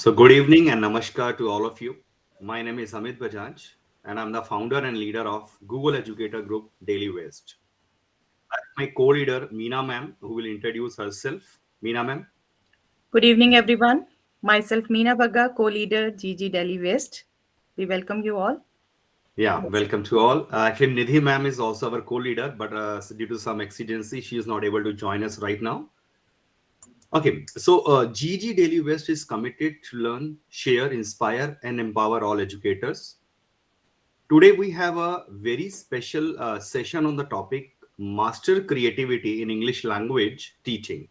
So, good evening and namaskar to all of you. My name is Amit Bajaj, and I'm the founder and leader of Google Educator Group Daily Waste. My co-leader Meena ma'am, who will introduce herself. Meena ma'am. Good evening, everyone. Myself, Meena Bagga, co-leader GG Delhi West. We welcome you all. Yeah, Yes. welcome to all. Actually, Nidhi ma'am is also our co-leader, but due to some exigency, she is not able to join us right now. Okay, so GG Daily West is committed to learn, share, inspire, and empower all educators. Today, we have a very special session on the topic Master Creativity in English Language Teaching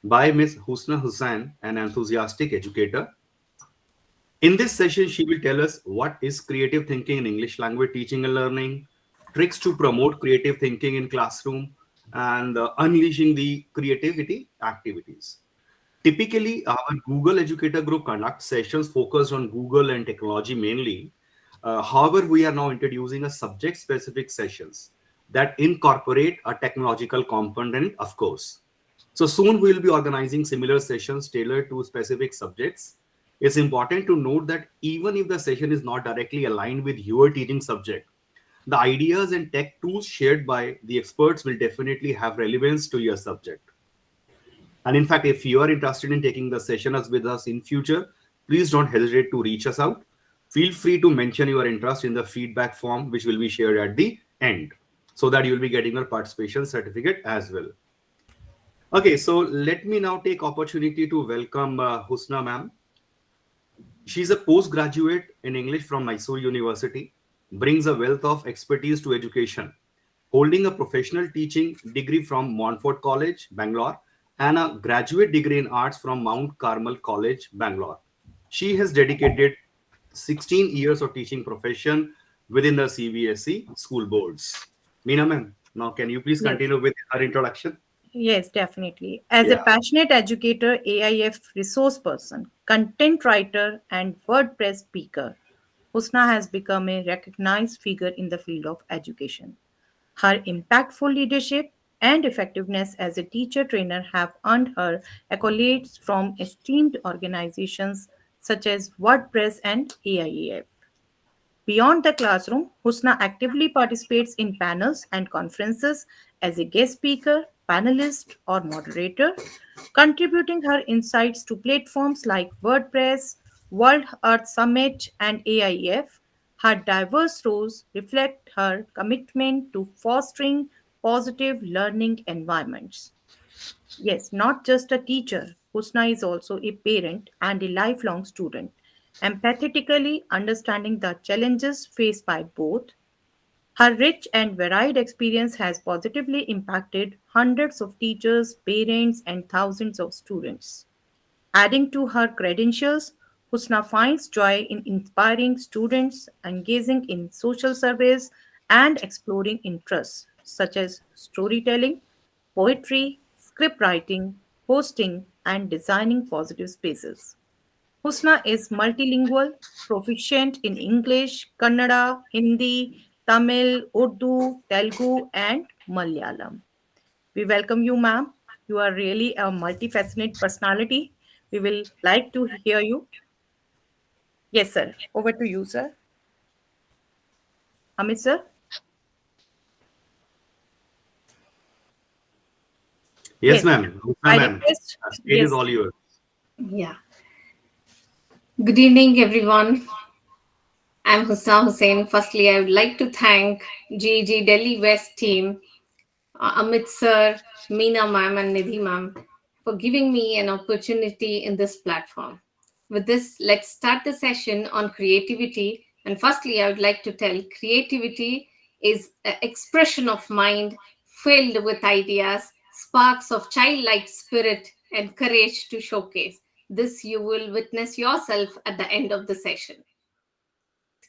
by Ms. Husna Hussain, an enthusiastic educator. In this session, she will tell us what is creative thinking in English language teaching and learning, tricks to promote creative thinking in classroom, and unleashing the creativity activities. Typically, our Google Educator Group conducts sessions focused on Google and technology mainly. However, we are now introducing a subject-specific sessions that incorporate a technological component, of course. So soon we will be organizing similar sessions tailored to specific subjects. It's important to note that even if the session is not directly aligned with your teaching subject, the ideas and tech tools shared by the experts will definitely have relevance to your subject. And in fact, if you are interested in taking the sessions with us in future, please don't hesitate to reach us out. Feel free to mention your interest in the feedback form, which will be shared at the end, so that you will be getting your participation certificate as well. Okay, so let me now take opportunity to welcome Husna ma'am. She's a postgraduate in English from Mysore University, brings a wealth of expertise to education, holding a professional teaching degree from Montfort College, Bangalore, and a graduate degree in arts from Mount Carmel College, Bangalore. She has dedicated 16 years of teaching profession within the CBSE school boards. Meena ma'am, now can you please Yes. continue with her introduction? Yes, definitely. As a Yeah. passionate educator, AIF resource person, content writer, and WordPress speaker, Husna has become a recognized figure in the field of education. Her impactful leadership and effectiveness as a teacher trainer have earned her accolades from esteemed organizations such as WordPress and AIEF. Beyond the classroom, Husna actively participates in panels and conferences as a guest speaker, panelist, or moderator, contributing her insights to platforms like WordPress, World Earth Summit, and AIF. Her diverse roles reflect her commitment to fostering positive learning environments. Yes, not just a teacher, Husna is also a parent and a lifelong student, empathetically understanding the challenges faced by both. Her rich and varied experience has positively impacted hundreds of teachers, parents, and thousands of students. Adding to her credentials, Husna finds joy in inspiring students, engaging in social service, and exploring interests such as storytelling, poetry, script writing, hosting, and designing positive spaces. Husna is multilingual, proficient in English, Kannada, Hindi, Tamil, Urdu, Telugu, and Malayalam. We welcome you, ma'am. You are really a multifaceted personality. We will like to hear you. Yes, sir. Over to you, sir. Amit, sir. Yes, Yes. ma'am. Husna I ma'am. request, Stage is yes, all yours. Yeah. Good evening, everyone. I'm Husna Hussain. Firstly, I would like to thank GG Delhi West team, Amit sir, Meena ma'am, and Nidhi ma'am for giving me an opportunity in this platform. With this, let's start the session on creativity. And firstly, I would like to tell creativity is an expression of mind filled with ideas, sparks of childlike spirit, and courage to showcase. This you will witness yourself at the end of the session.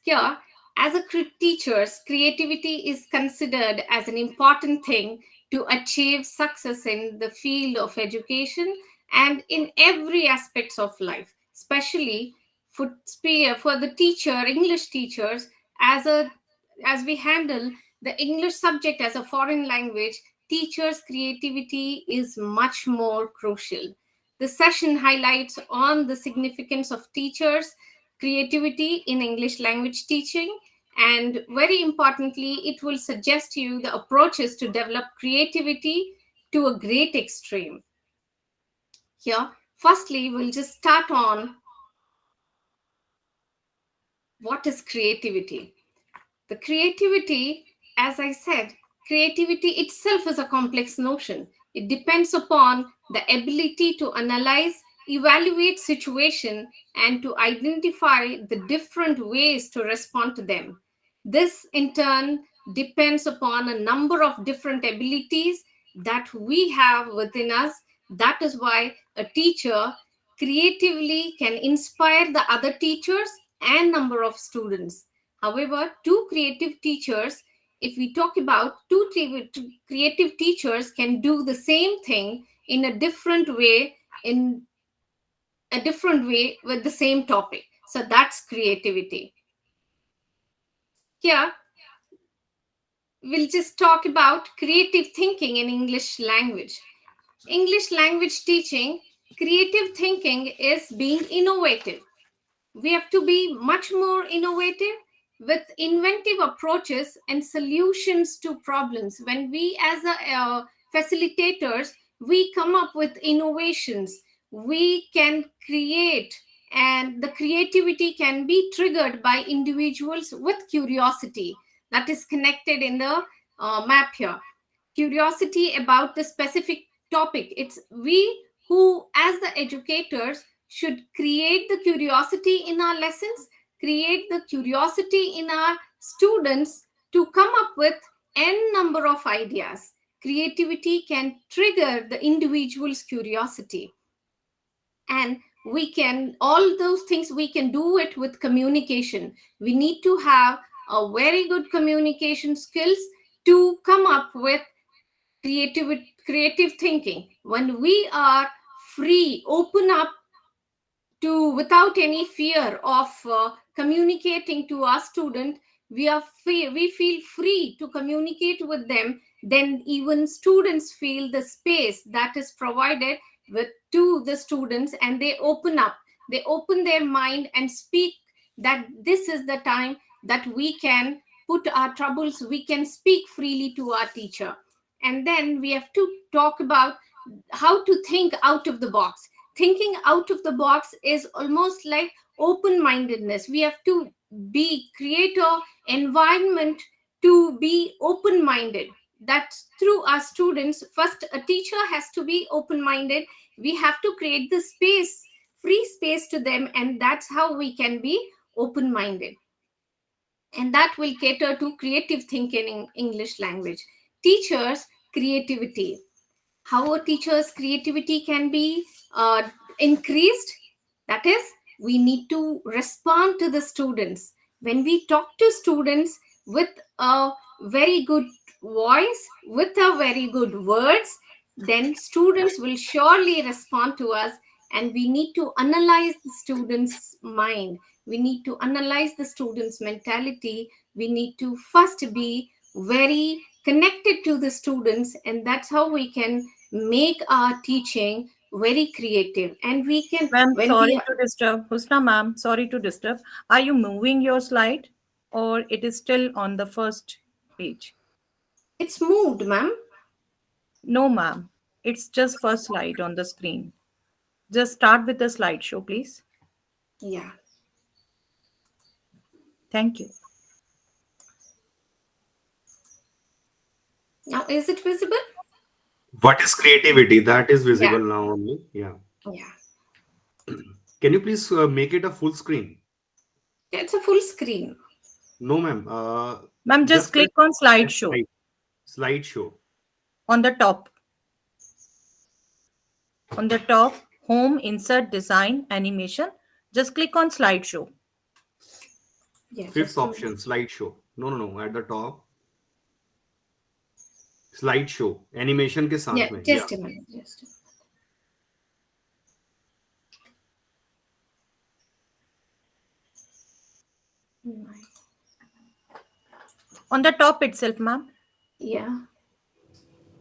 Here, as a teacher's creativity is considered as an important thing to achieve success in the field of education and in every aspects of life, especially for the teacher, English teachers, as a as we handle the English subject as a foreign language, teachers' creativity is much more crucial. The session highlights on the significance of teachers' creativity in English language teaching. And very importantly, it will suggest you the approaches to develop creativity to a great extreme. Here, firstly, we'll just start on what is creativity. The creativity, as I said, creativity itself is a complex notion. It depends upon the ability to analyze, evaluate situation, and to identify the different ways to respond to them. This, in turn, depends upon a number of different abilities that we have within us. That is why a teacher creatively can inspire the other teachers and number of students. However, two creative teachers, if we talk about two creative teachers can do the same thing in a different way, with the same topic. So that's creativity. Here, we'll just talk about creative thinking in English language. English language teaching, creative thinking is being innovative. We have to be much more innovative with inventive approaches and solutions to problems. When we as facilitators, we come up with innovations, we can create, and the creativity can be triggered by individuals with curiosity that is connected in the map here. Curiosity about the specific topic. It's we who, as the educators, should create the curiosity in our lessons, create the curiosity in our students to come up with n number of ideas. Creativity can trigger the individual's curiosity. And we can, all those things, we can do it with communication. We need to have a very good communication skills to come up with creative thinking. When we are free, open up to, without any fear of communicating to our student, we feel free to communicate with them, then even students feel the space that is provided to the students, and they open up, they open their mind and speak, that this is the time that we can put our troubles, we can speak freely to our teacher. And then we have to talk about how to think out of the box. Thinking out of the box is almost like open-mindedness. We have to create an environment to be open-minded. That's through our students. First, a teacher has to be open-minded. We have to create the space, free space to them, and that's how we can be open-minded. And that will cater to creative thinking in English language. Teachers' creativity. How a teacher's creativity can be increased. That is, we need to respond to the students. When we talk to students with a very good voice, with a very good words, then students will surely respond to us. And we need to analyze the students' mind. We need to analyze the students' mentality. We need to first be very connected to the students, and that's how we can make our teaching very creative. And we can, Ma'am, sorry to disturb. Husna ma'am, sorry to disturb. Are you moving your slide or it is still on the first page? It's moved, ma'am. No, ma'am. It's just first slide on the screen. Just start with the slideshow, please. Yeah. Thank you. Now, is it visible? What is creativity? That is visible now only. Yeah. Yeah. Can you please make it a full screen? It's a full screen. No, ma'am. Ma'am, just click on slideshow. Slideshow. On the top. On the top, home, insert, design, animation. Just click on slideshow. Yeah, Fifth option, slideshow. No. At the top. Slideshow. Animation के साथ में. Just a minute. On the top itself, ma'am. Yeah.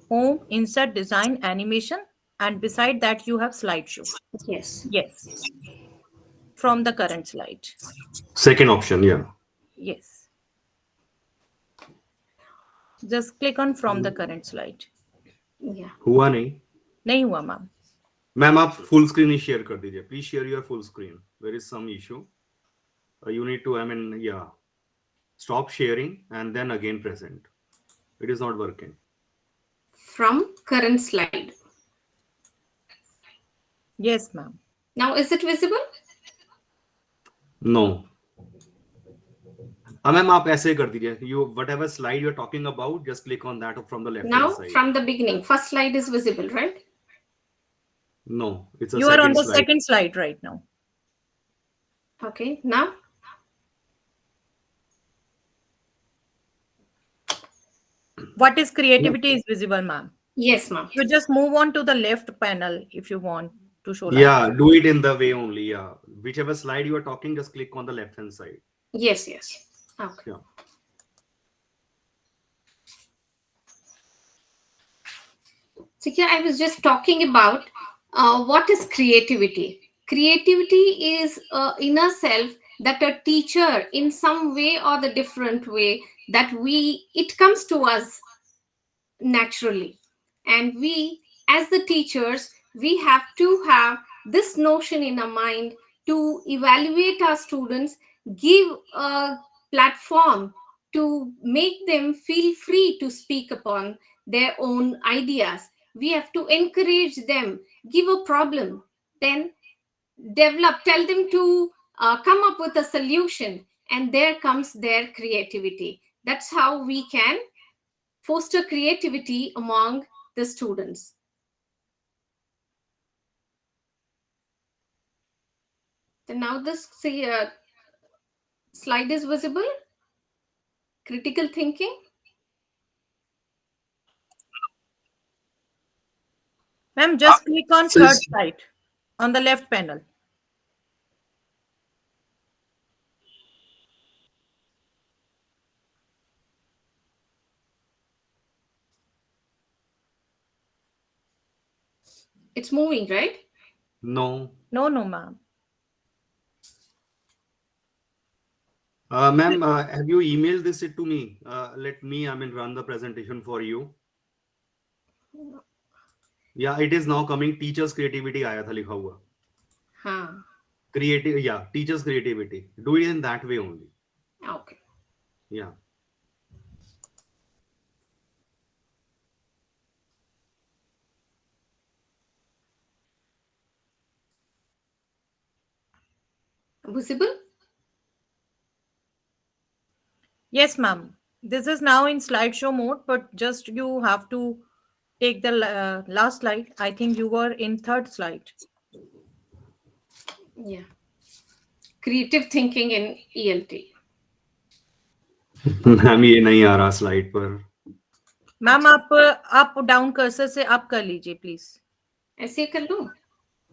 Home, insert, design, animation. And beside that, you have slideshow. Yes. Yes. From the current slide. Second option, yeah. Yes. Just click on from the current slide. Yeah. हुआ नहीं. नहीं हुआ ma'am. Ma'am आप full screen ही share कर दीजिए. Please share your full screen. There is some issue. You need to, yeah. Stop sharing and then again present. It is not working. From current slide. Yes, ma'am. Now, is it visible? No. Ma'am आप ऐसे कर दीजिए. You whatever slide you're talking about, just click on that from the left Now, hand side. from the beginning, first slide is visible, right? No, it's a You are on second the slide. second slide right now. Okay, now. What is creativity is visible, ma'am. Yes, ma'am. You just move on to the left panel if you want to show. Yeah, do it in the way only. Yeah, whichever slide you are talking, just click on the left hand side. Yes, yes. Okay. Yeah. So here I was just talking about what is creativity. Creativity is inner self that a teacher in some way or the different way that it comes to us naturally. And we, as the teachers, we have to have this notion in our mind to evaluate our students, give a platform to make them feel free to speak upon their own ideas. We have to encourage them, give a problem, then tell them to come up with a solution, and there comes their creativity. That's how we can foster creativity among the students. And now this slide is visible. Critical thinking. Ma'am, just click on third slide on the left panel. It's moving, right? No. No, ma'am. Ma'am, have you emailed this to me? Let me, run the presentation for you. Yeah, it is now coming. Teachers creativity आया था लिखा हुआ. हाँ. Creative, yeah, teachers creativity. Do it in that way only. Okay. Yeah. Visible? Yes, ma'am. This is now in slideshow mode, but just you have to take the last slide. I think you were in third slide. Yeah. Creative thinking in ELT. Ma'am ये नहीं आ रहा slide पर. Ma'am आप down cursor से up कर लीजिए please. ऐसे कर लूं?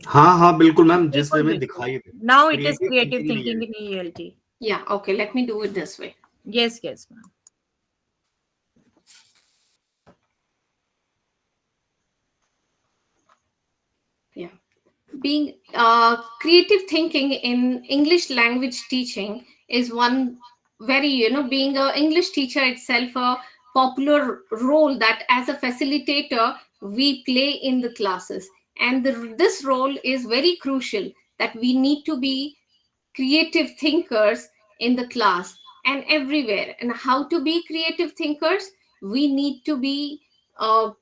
हाँ बिल्कुल मैम, जिस वे में दिखाई दे. Now it is creative thinking in ELT. Yeah, okay, let me do it this way. Yes, ma'am. Yeah. Being creative thinking in English language teaching is one very, being an English teacher itself, a popular role that as a facilitator we play in the classes. And this role is very crucial, that we need to be creative thinkers in the class and everywhere. And how to be creative thinkers? We need to be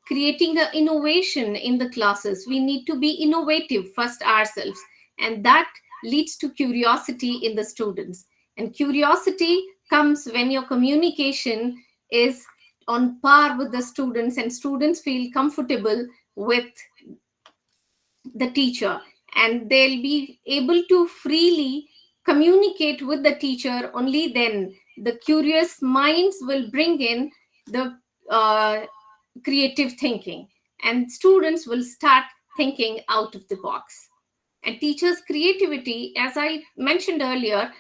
creating an innovation in the classes. We need to be innovative first ourselves, and that leads to curiosity in the students. And curiosity comes when your communication is on par with the students, and students feel comfortable with the teacher, and they'll be able to freely communicate with the teacher. Only then the curious minds will bring in the creative thinking, and students will start thinking out of the box. And teachers' creativity, as I mentioned earlier,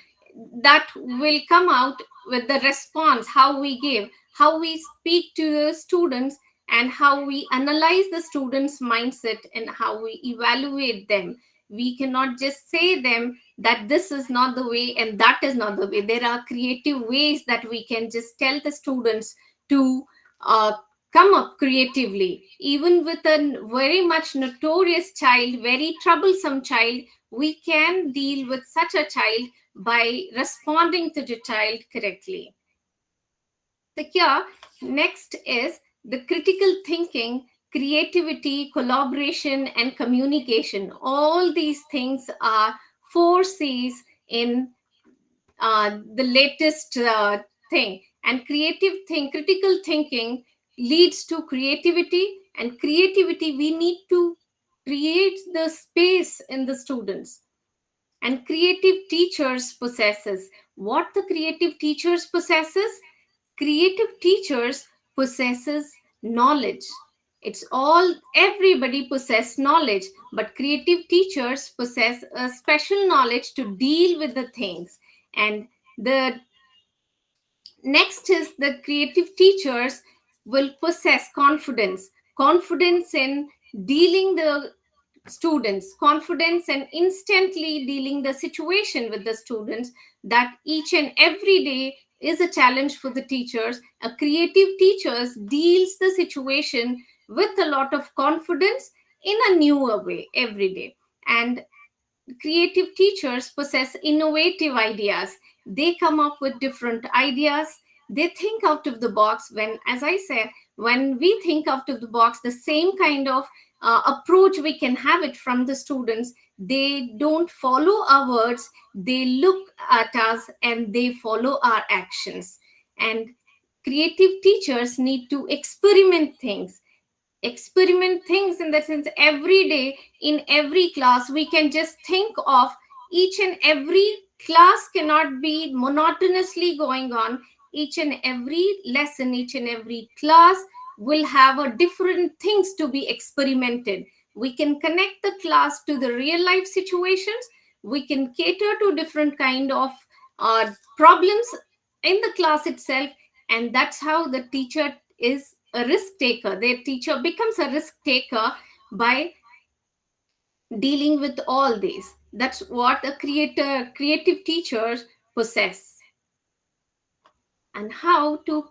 that will come out with the response, how we give, how we speak to the students, and how we analyze the students' mindset and how we evaluate them. We cannot just say them that this is not the way and that is not the way. There are creative ways that we can just tell the students to come up creatively. Even with a very much notorious child, very troublesome child, we can deal with such a child by responding to the child correctly. So here, next is the critical thinking, creativity, collaboration, and communication. All these things are 4 C's in the latest thing. And critical thinking leads to creativity, and creativity, we need to create the space in the students. And creative teachers possesses what the creative teachers possesses. Creative teachers possesses knowledge. It's all, everybody possess knowledge, but creative teachers possess a special knowledge to deal with the things. And the next is the creative teachers will possess confidence in dealing the students, confidence and instantly dealing the situation with the students, that each and every day is a challenge for the teachers. A creative teachers deals the situation with a lot of confidence in a newer way every day. And creative teachers possess innovative ideas. They come up with different ideas. They think out of the box. When, as I said, when we think out of the box, the same kind of approach we can have it from the students. They don't follow our words, they look at us and they follow our actions. And creative teachers need to experiment things in the sense, every day in every class we can just think of, each and every class cannot be monotonously going on. Each and every lesson, each and every class will have a different things to be experimented. We can connect the class to the real life situations. We can cater to different kind of problems in the class itself. And that's how the teacher is a risk taker. Their teacher becomes a risk taker by dealing with all these. That's what a creative teachers possess. And how to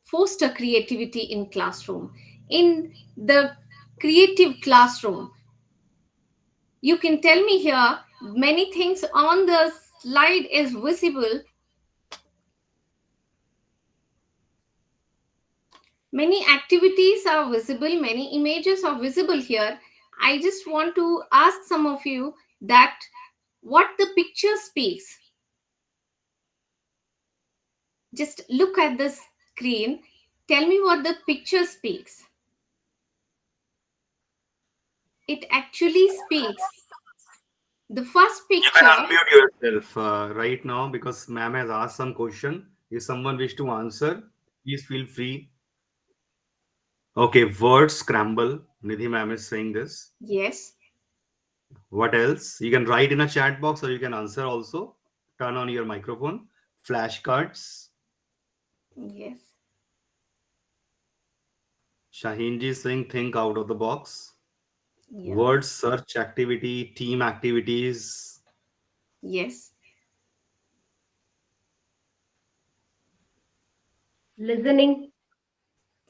foster creativity in classroom. In the creative classroom, you can tell me here, many things on the slide is visible. Many activities are visible, many images are visible here. I just want to ask some of you that what the picture speaks. Just look at the screen. Tell me what the picture speaks. It actually speaks. The first You picture. can unmute yourself right now because ma'am has asked some question. If someone wish to answer, please feel free. Okay, word scramble. Nidhi ma'am is saying this. Yes. What else? You can write in a chat box or you can answer also. Turn on your microphone. Flashcards. Yes. Shaheen ji is saying think out of the box. Yeah. Word search activity, team activities. Yes. Listening.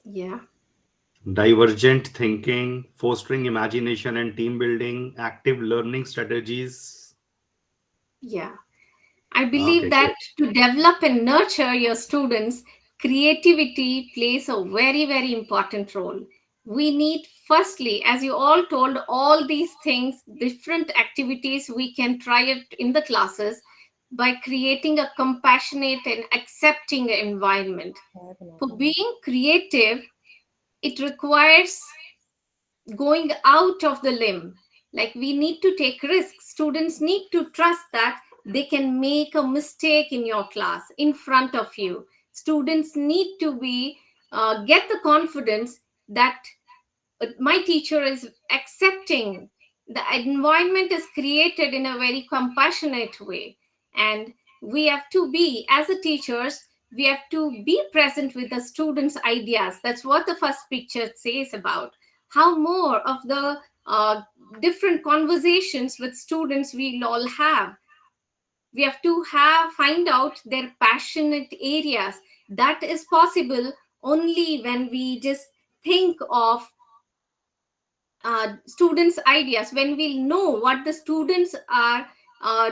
Yeah. Divergent thinking, fostering imagination and team building, active learning strategies. Yeah. I believe Okay, that to develop and nurture your students, creativity plays a very, very important role. We need, firstly, as you all told, all these things, different activities we can try it in the classes by creating a compassionate and accepting environment. For being creative, it requires going out of the limb. Like, we need to take risks. Students need to trust that they can make a mistake in your class in front of you. Students need to be get the confidence that my teacher is accepting. The environment is created in a very compassionate way. And we have to be, as a teachers, We have to be present with the students' ideas. That's what the first picture says about how more of the different conversations with students we'll all have. We have to find out their passionate areas. That is possible only when we just think of students' ideas, when we know what the students are uh,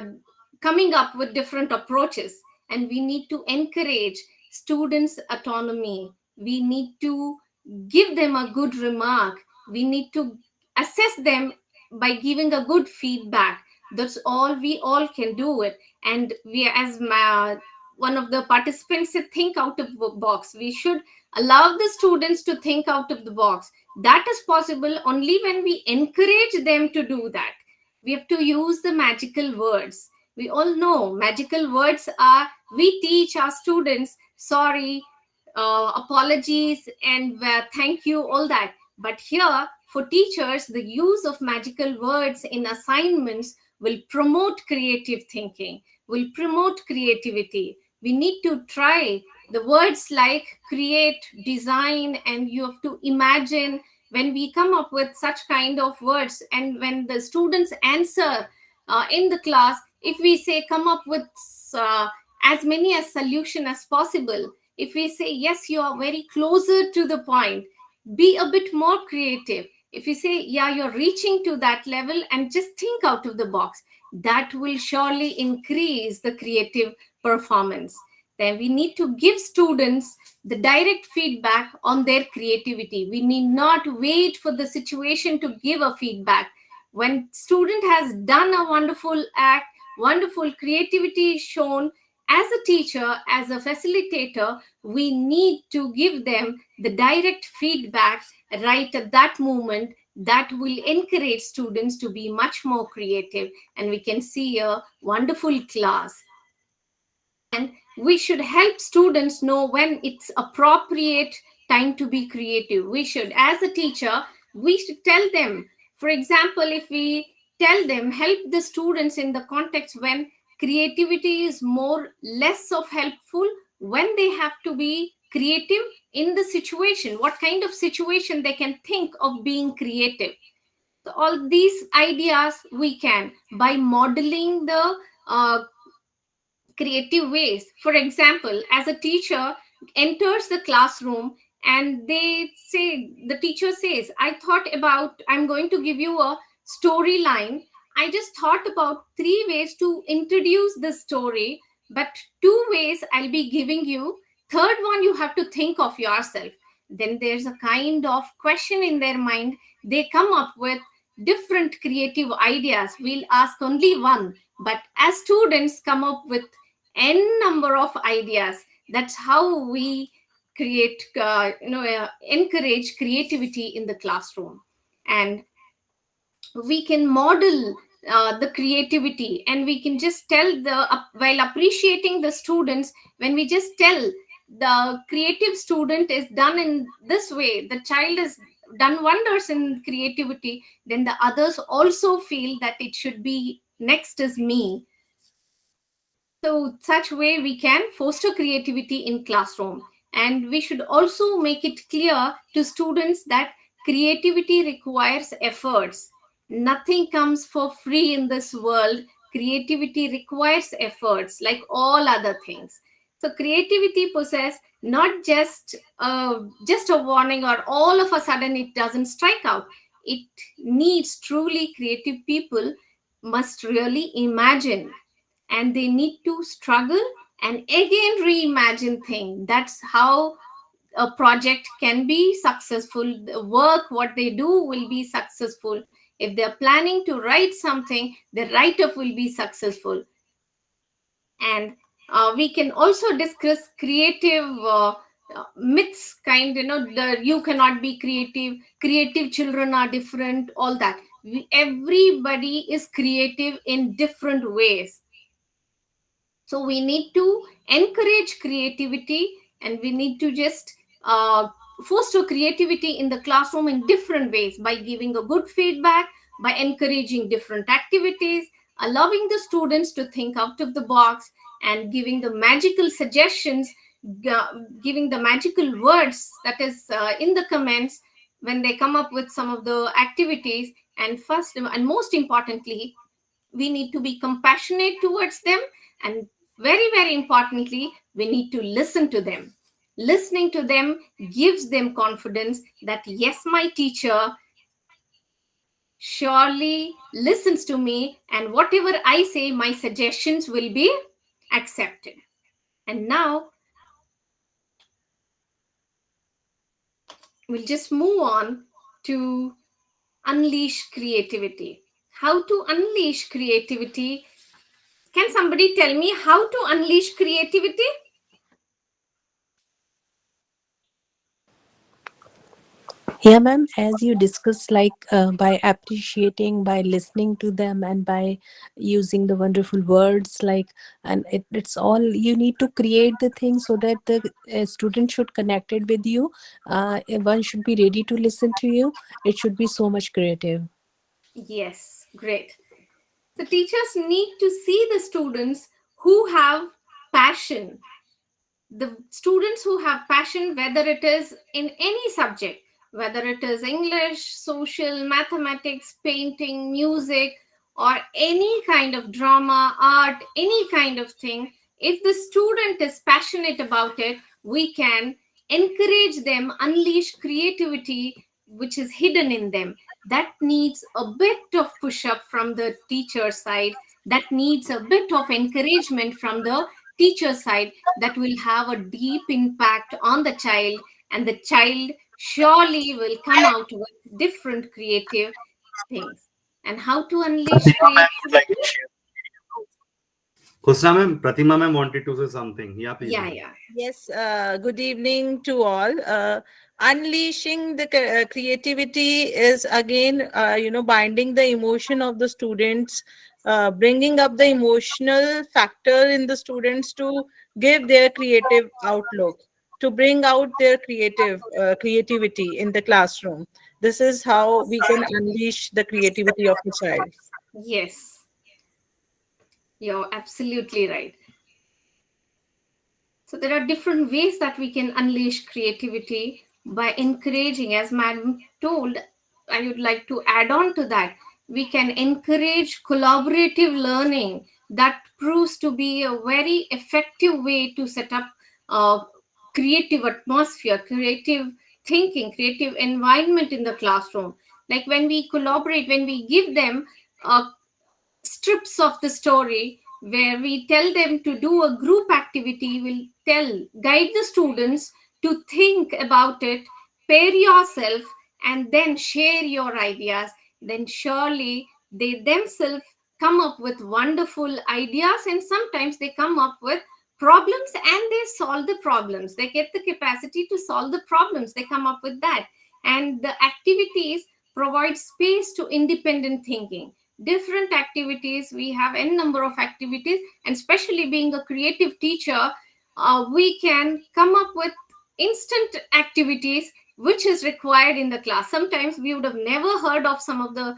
coming up with different approaches. And we need to encourage students' autonomy. We need to give them a good remark. We need to assess them by giving a good feedback. That's all we all can do it. And we, as one of the participants said, think out of the box. We should allow the students to think out of the box. That is possible only when we encourage them to do that. We have to use the magical words. We all know magical words are, we teach our students sorry, apologies, and thank you, all that. But here, for teachers, the use of magical words in assignments will promote creative thinking, will promote creativity. We need to try the words like create, design, and you have to imagine. When we come up with such kind of words, and when the students answer in the class, if we say come up with as many as solution as possible, if we say yes, you are very closer to the point, be a bit more creative. If you say yeah, you're reaching to that level, and just think out of the box, that will surely increase the creative performance. Then we need to give students the direct feedback on their creativity. We need not wait for the situation to give a feedback. When student has done a wonderful act, wonderful creativity is shown, as a teacher, as a facilitator, we need to give them the direct feedback right at that moment. That will encourage students to be much more creative, and we can see a wonderful class. And we should help students know when it's appropriate time to be creative. We should, as a teacher, we should tell them, for example, if we tell them, help the students in the context when creativity is more less of helpful, when they have to be creative in the situation, what kind of situation they can think of being creative. So all these ideas we can, by modeling the creative ways. For example, as a teacher enters the classroom and the teacher says, I'm going to give you a storyline. I just thought about 3 ways to introduce the story, but 2 ways I'll be giving you. Third one, you have to think of yourself. Then there's a kind of question in their mind. They come up with different creative ideas. We'll ask only one, but as students come up with n number of ideas. That's how we create encourage creativity in the classroom. And we can model the creativity, and we can just tell while appreciating the students, when we just tell the creative student is done in this way, the child has done wonders in creativity, then the others also feel that it should be next is me. So such way we can foster creativity in classroom. And we should also make it clear to students that creativity requires efforts. Nothing comes for free in this world. Creativity requires efforts like all other things. So creativity possesses not just a warning, or all of a sudden it doesn't strike out. It needs truly creative people must really imagine, and they need to struggle and again reimagine things. That's how a project can be successful. The work, what they do, will be successful. If they're planning to write something, the write-up will be successful. And we can also discuss creative myths, you cannot be creative children are different, all that. Everybody is creative in different ways. So we need to encourage creativity, and we need to just foster creativity in the classroom in different ways, by giving a good feedback, by encouraging different activities, allowing the students to think out of the box, and giving the magical suggestions giving the magical words that is in the comments when they come up with some of the activities. And first and most importantly, we need to be compassionate towards them, and very, very importantly, we need to listen to them. Listening to them gives them confidence that yes, my teacher surely listens to me, and whatever I say, my suggestions will be accepted. And now we'll just move on to unleash creativity. How to unleash creativity? Can somebody tell me how to unleash creativity? Yeah, ma'am, as you discussed, like by appreciating, by listening to them, and by using the wonderful words, like, and it's all you need to create the thing so that the student should connect it with you. One should be ready to listen to you. It should be so much creative. Yes, great. The teachers need to see the students who have passion. The students who have passion, whether it is in any subject, whether it is English, social, mathematics, painting, music, or any kind of drama, art, any kind of thing, if the student is passionate about it, we can encourage them, unleash creativity which is hidden in them. That needs a bit of push up from the teacher side, that needs a bit of encouragement from the teacher side, that will have a deep impact on the child, and the child surely will come out with different creative things. And how to unleash Pratima ma'am would like creativity? to share. Husna ma'am, Pratima ma'am wanted to say something. Yeah, please. Yeah, Ma'am. yeah. Yes, good evening to all. Unleashing the creativity is again, binding the emotion of the students, bringing up the emotional factor in the students to give their creative outlook, to bring out their creativity in the classroom. This is how we can unleash the creativity of a child. Yes, you're absolutely right. So there are different ways that we can unleash creativity by encouraging, as Madam told. I would like to add on to that. We can encourage collaborative learning. That proves to be a very effective way to set up a creative atmosphere, creative thinking, creative environment in the classroom. Like when we collaborate, when we give them strips of the story where we tell them to do a group activity, will guide the students to think about it, pair yourself, and then share your ideas, then surely they themselves come up with wonderful ideas, and sometimes they come up with problems and they solve the problems. They get the capacity to solve the problems, they come up with that. And the activities provide space to independent thinking. Different activities, we have n number of activities, and especially being a creative teacher, we can come up with instant activities which is required in the class. Sometimes we would have never heard of some of the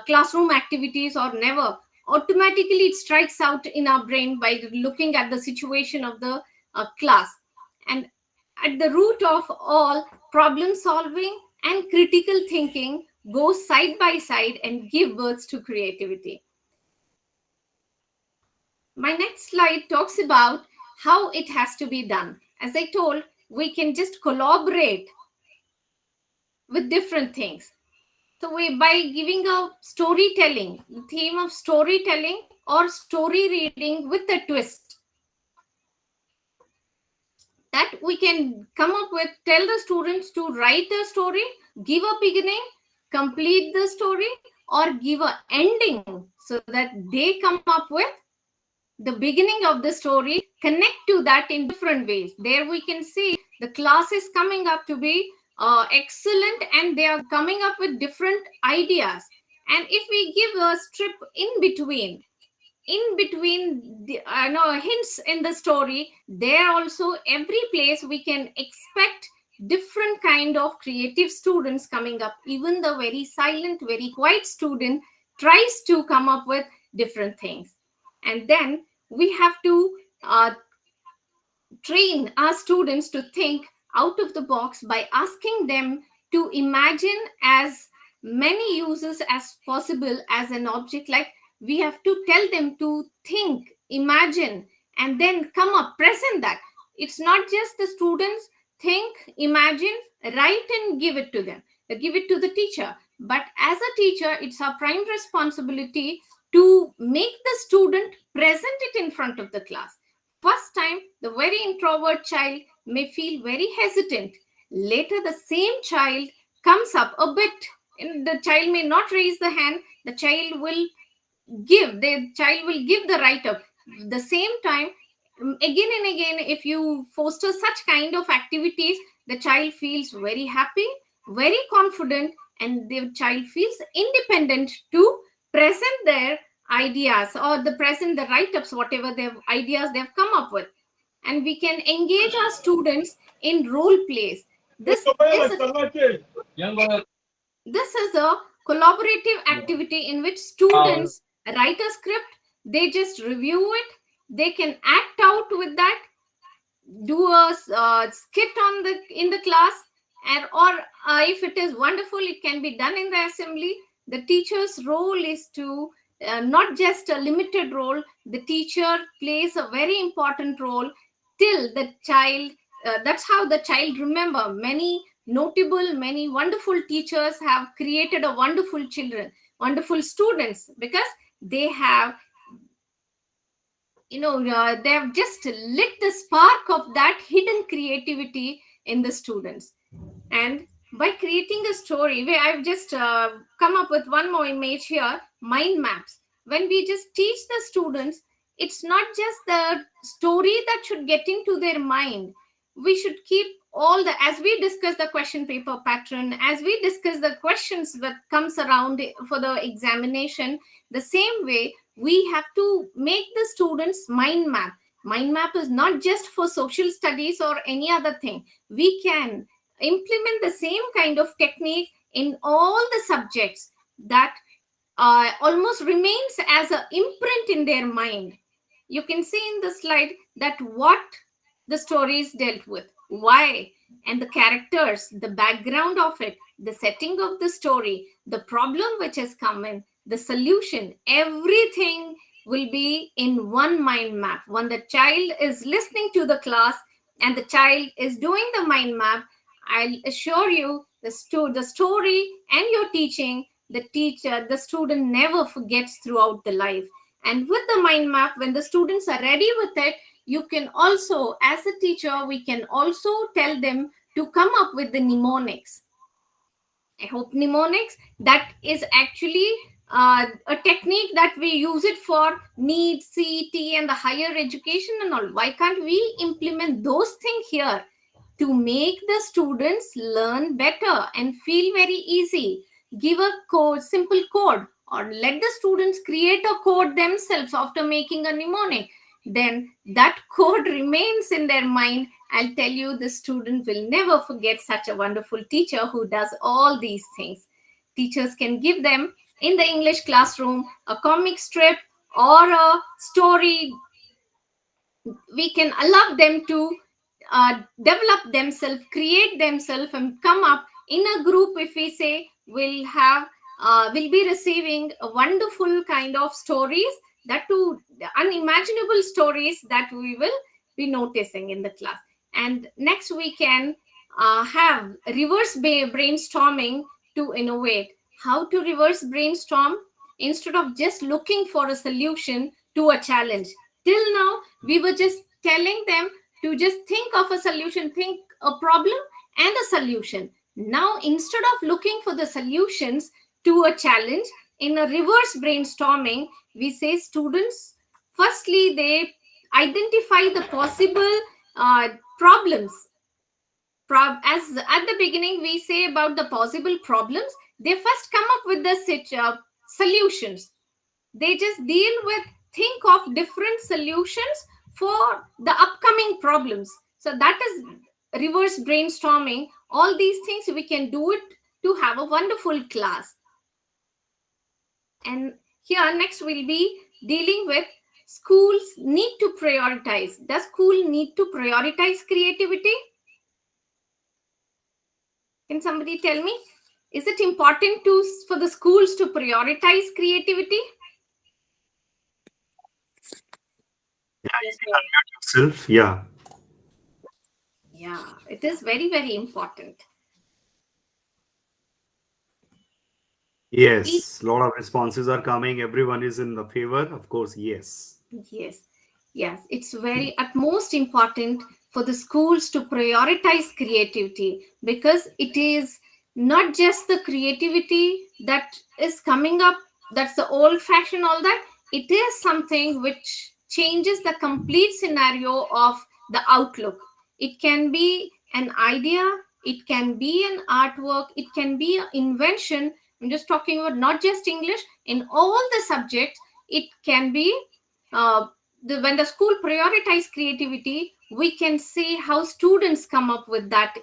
classroom activities, or never, automatically it strikes out in our brain by looking at the situation of the class. And at the root of all, problem solving and critical thinking go side by side and give birth to creativity. My next slide talks about how it has to be done. As I told, we can just collaborate with different things. So by giving a storytelling, the theme of storytelling or story reading with a twist, that we can come up with, tell the students to write the story, give a beginning, complete the story, or give a ending, so that they come up with the beginning of the story, connect to that in different ways. There we can see the class is coming up to be excellent, and they are coming up with different ideas. And if we give a strip in between the hints in the story, there also every place we can expect different kind of creative students coming up. Even the very silent, very quiet student tries to come up with different things. And then we have to train our students to think out of the box by asking them to imagine as many uses as possible as an object. Like, we have to tell them to think, imagine, and then come up, present that. It's not just the students think, imagine, write, and give it to them, give it to the teacher. But as a teacher, it's our prime responsibility to make the student present it in front of the class. First time, the very introvert child may feel very hesitant. Later, the same child comes up a bit, and the child may not raise the hand. The child will give the write up. The same time, again and again, if you foster such kind of activities, the child feels very happy, very confident, and the child feels independent to present their ideas or the write-ups, whatever their ideas they've come up with. And we can engage our students in role plays. This is a collaborative activity in which students write a script, they just review it, they can act out with that, do a skit in the class, and or if it is wonderful, it can be done in the assembly. The teacher's role is to not just a limited role. The teacher plays a very important role till the child. That's how the child remember. Many wonderful teachers have created a wonderful students, because they have they have just lit the spark of that hidden creativity in the students. And by creating a story, where I've just come up with one more image here, mind maps. When we just teach the students, it's not just the story that should get into their mind. We should keep as we discuss the question paper pattern, as we discuss the questions that comes around for the examination, the same way we have to make the students mind map. Mind map is not just for social studies or any other thing. We can implement the same kind of technique in all the subjects that almost remains as an imprint in their mind. You can see in the slide that what the story is dealt with, why, and the characters, the background of it, the setting of the story, the problem which has come in, the solution, everything will be in one mind map. When the child is listening to the class and the child is doing the mind map, I'll assure you the story and your teaching, the student never forgets throughout the life. And with the mind map, when the students are ready with it, you can also, as a teacher, we can also tell them to come up with the mnemonics. I hope mnemonics, that is actually a technique that we use it for NEET, CET, and the higher education and all. Why can't we implement those things here to make the students learn better and feel very easy? Give a code, simple code, or let the students create a code themselves after making a mnemonic. Then that code remains in their mind. I'll tell you, the student will never forget such a wonderful teacher who does all these things. Teachers can give them in the English classroom a comic strip or a story. We can allow them to develop themselves, create themselves, and come up in a group. If we say we'll be receiving a wonderful kind of stories, that too unimaginable stories that we will be noticing in the class. And next we can have reverse brainstorming to innovate. How to reverse brainstorm? Instead of just looking for a solution to a challenge. Till now, we were just telling them to just think of a solution, think a problem and a solution. Now, instead of looking for the solutions to a challenge, in a reverse brainstorming, we say students, firstly, they identify the possible problems. As at the beginning, we say about the possible problems, they first come up with the solutions. They just think of different solutions for the upcoming problems. So that is reverse brainstorming. All these things we can do it to have a wonderful class. And here next we'll be dealing with schools need to prioritize. Does school need to prioritize creativity? Can somebody tell me? Is it important for the schools to prioritize creativity? Yes, ma'am. Yourself, yeah. Yeah, it is very, very important. Yes, a lot of responses are coming. Everyone is in the favor. Of course, yes. Yes, it's very utmost important for the schools to prioritize creativity, because it is not just the creativity that is coming up, that's the old fashioned, all that. It is something which changes the complete scenario of the outlook. It can be an idea, it can be an artwork, it can be an invention. I'm just talking about not just English, in all the subjects. It can be when the school prioritize creativity, we can see how students come up with that.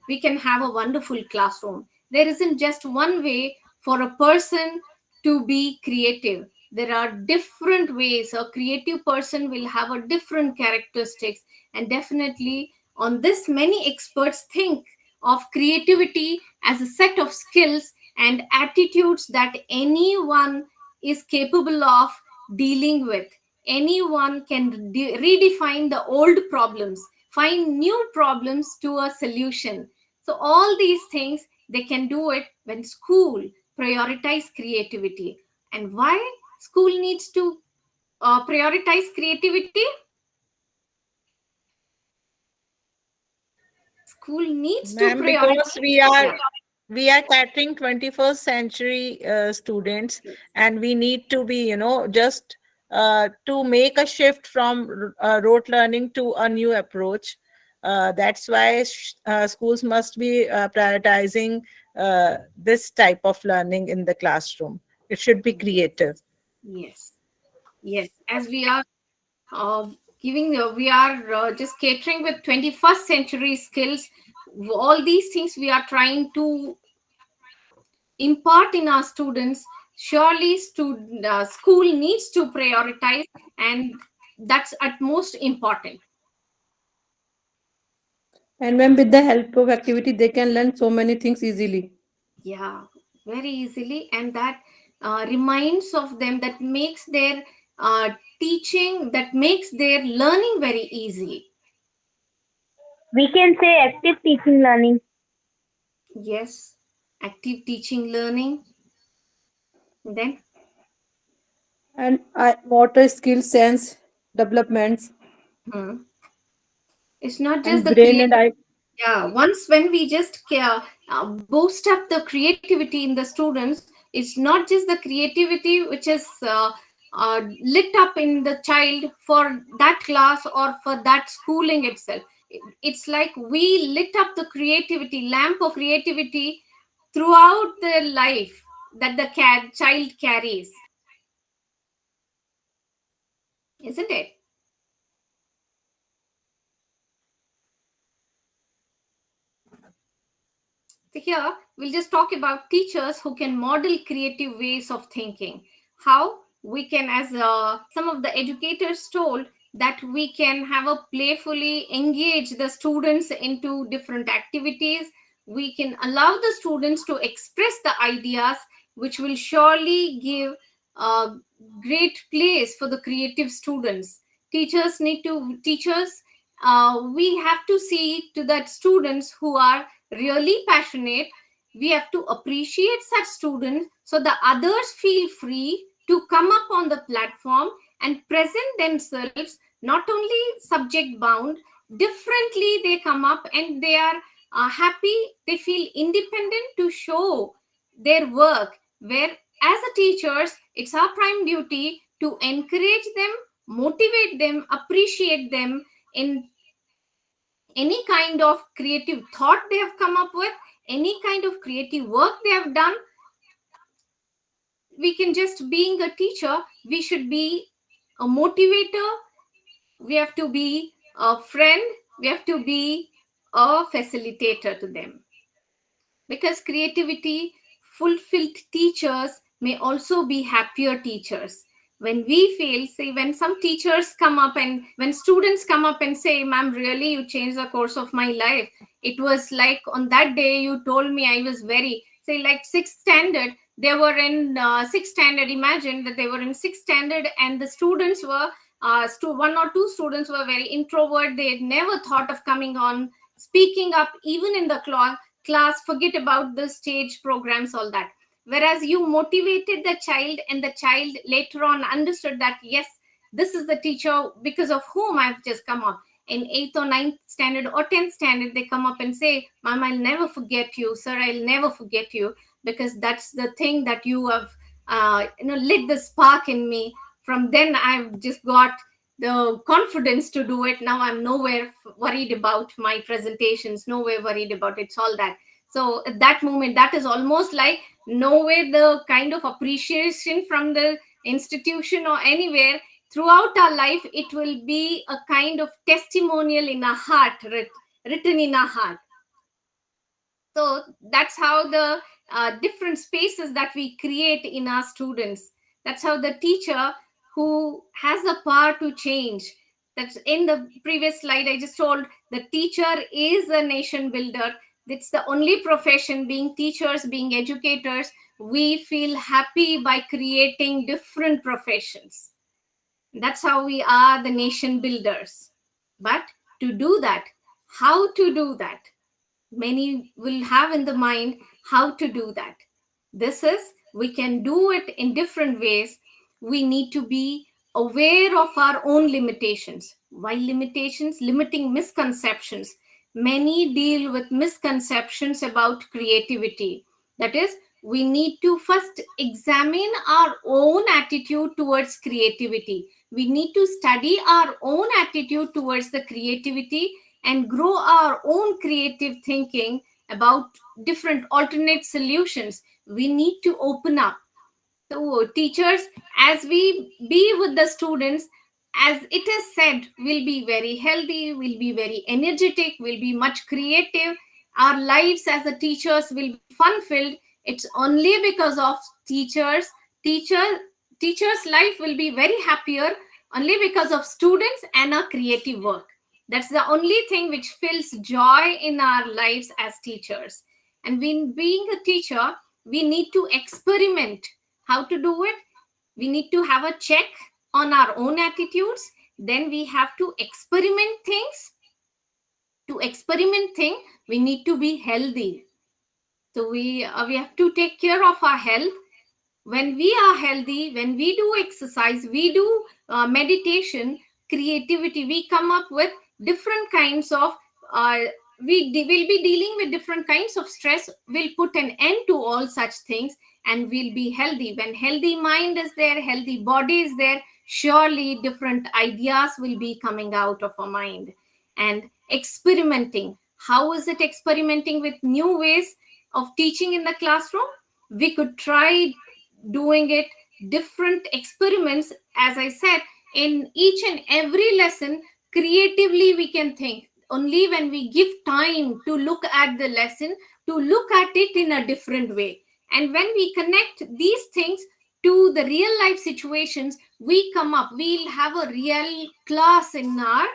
We can have a wonderful classroom. There isn't just one way for a person to be creative. There are different ways. A creative person will have a different characteristics, and definitely on this many experts think of creativity as a set of skills and attitudes that anyone is capable of dealing with. Anyone can redefine the old problems, find new problems to a solution. So all these things, they can do it when school prioritize creativity. And why school needs to prioritize creativity? School needs to Ma'am, prioritize. because we are catering 21st century students, and we need to be, just to make a shift from rote learning to a new approach. That's why schools must be prioritizing this type of learning in the classroom. It should be creative. Yes, as we are we are just catering with 21st century skills. All these things we are trying to impart in our students. Surely school needs to prioritize, and that's at most important. And when with the help of activity, they can learn so many things easily. Yeah, very easily. And that reminds of them, that makes their teaching, that makes their learning very easy. We can say active teaching learning. Yes, active teaching learning. Then And motor skill, sense developments, it's not just and the brain and eye. yeah, once when we just boost up the creativity in the students, it's not just the creativity which is lit up in the child for that class or for that schooling itself. It's like we lit up the creativity lamp of creativity throughout the life that the child carries, isn't it? So here we'll just talk about teachers who can model creative ways of thinking. How we can, as some of the educators told, that we can have a playfully engage the students into different activities. We can allow the students to express the ideas, which will surely give a great place for the creative students. We have to see to that students who are really passionate. We have to appreciate such students so the others feel free to come up on the platform and present themselves, not only subject bound. Differently they come up and they are happy, they feel independent to show their work, where as a teachers it's our prime duty to encourage them, motivate them, appreciate them in any kind of creative thought they have come up with, any kind of creative work they have done. We can just, being a teacher, we should be a motivator, we have to be a friend, we have to be a facilitator to them. Because creativity fulfilled teachers may also be happier teachers. When we fail, say when some teachers come up and when students come up and say, ma'am, really you changed the course of my life. It was like on that day you told me I was very, say like sixth standard, they were in sixth standard. Imagine that they were in sixth standard and the students were, one or two students were very introvert. They had never thought of coming on, speaking up, even in the class, forget about the stage programs, all that. Whereas you motivated the child and the child later on understood that, yes, this is the teacher because of whom I've just come up. In 8th or 9th standard or 10th standard, they come up and say, ma'am, I'll never forget you. Sir, I'll never forget you, because that's the thing that you have lit the spark in me. From then I've just got the confidence to do it. Now I'm nowhere worried about my presentations, nowhere worried about it. It's all that. So at that moment, that is almost like nowhere the kind of appreciation from the institution or anywhere. Throughout our life, it will be a kind of testimonial in our heart, written in our heart. So that's how the different spaces that we create in our students. That's how the teacher who has the power to change. That's in the previous slide I just told, the teacher is a nation builder. It's the only profession, being teachers, being educators, we feel happy by creating different professions. That's how we are the nation builders. But to do that, how to do that? Many will have in the mind how to do that. This is, we can do it in different ways. We need to be aware of our own limitations. Why limitations? Limiting misconceptions. Many deal with misconceptions about creativity. That is, we need to first examine our own attitude towards creativity. We need to study our own attitude towards the creativity and grow our own creative thinking about different alternate solutions. We need to open up. So teachers, as we be with the students, as it is said, will be very healthy, will be very energetic, will be much creative. Our lives as the teachers will be fun-filled. It's only because of teachers. Teachers' life will be very happier only because of students and our creative work. That's the only thing which fills joy in our lives as teachers. And when being a teacher, we need to experiment. How to do it? We need to have a check on our own attitudes. Then we have to experiment things. To experiment things, we need to be healthy. So we have to take care of our health. When we are healthy, when we do exercise, we do meditation, creativity, we come up with different kinds of, we will be dealing with different kinds of stress. We'll put an end to all such things and we'll be healthy. When healthy mind is there, healthy body is there, surely different ideas will be coming out of our mind. And experimenting. How is it experimenting with new ways of teaching in the classroom? We could try doing it, different experiments. As I said, in each and every lesson, creatively we can think. Only when we give time to look at the lesson, to look at it in a different way. And when we connect these things to the real life situations, we come up, we'll have a real class in our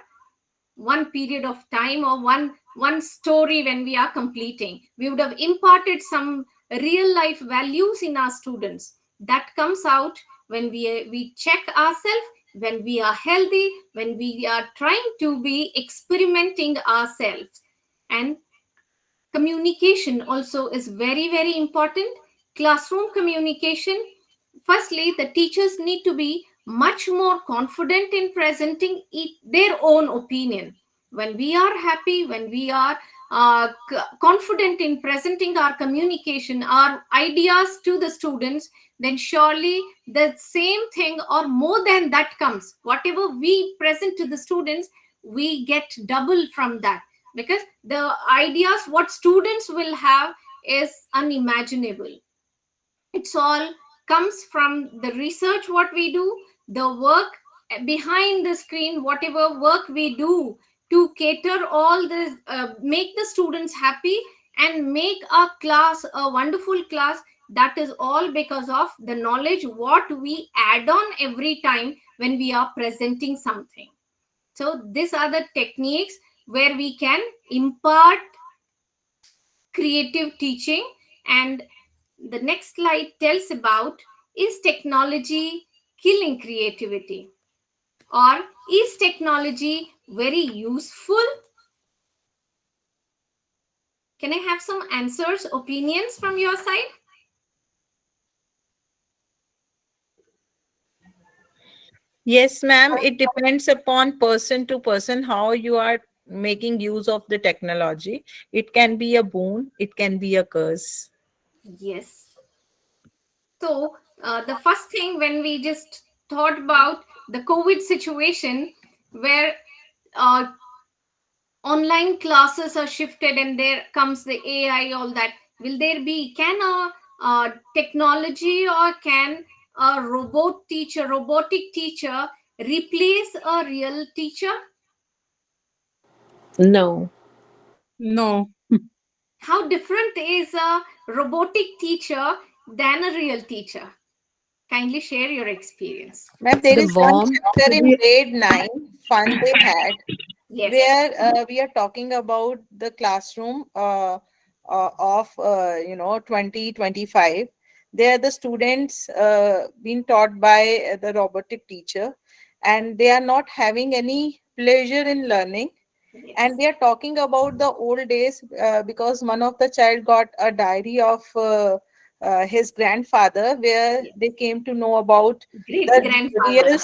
one period of time, or one story when we are completing. We would have imparted some real life values in our students. That comes out when we check ourselves, when we are healthy, when we are trying to be experimenting ourselves. And communication also is very, very important. Classroom communication. Firstly, the teachers need to be much more confident in presenting their own opinion. When we are happy, when we are confident in presenting our communication, our ideas to the students, then surely the same thing or more than that comes. Whatever we present to the students, we get double from that, because the ideas what students will have is unimaginable. It's all comes from the research what we do, the work behind the screen, whatever work we do to cater all this, make the students happy and make our class a wonderful class. That is all because of the knowledge what we add on every time when we are presenting something. So these are the techniques where we can impart creative teaching. And the next slide tells about, is technology killing creativity, or is technology very useful? Can I have some answers, opinions from your side? Yes, ma'am. It depends upon person to person how you are making use of the technology. It can be a boon, it can be a curse. Yes. So the first thing, when we just thought about the COVID situation, where online classes are shifted and there comes the AI, all that, will there be, can a technology, or can a robotic teacher replace a real teacher? No. No. How different is a robotic teacher than a real teacher? Kindly share your experience. Ma'am, there The is one warmth. chapter in grade 9, Fun They Had, Yes. where we are talking about the classroom of 2025. There the students being taught by the robotic teacher, and they are not having any pleasure in learning. Yes. And they are talking about the old days, because one of the child got a diary of his grandfather, where Yes. they came to know about Great the grandfather.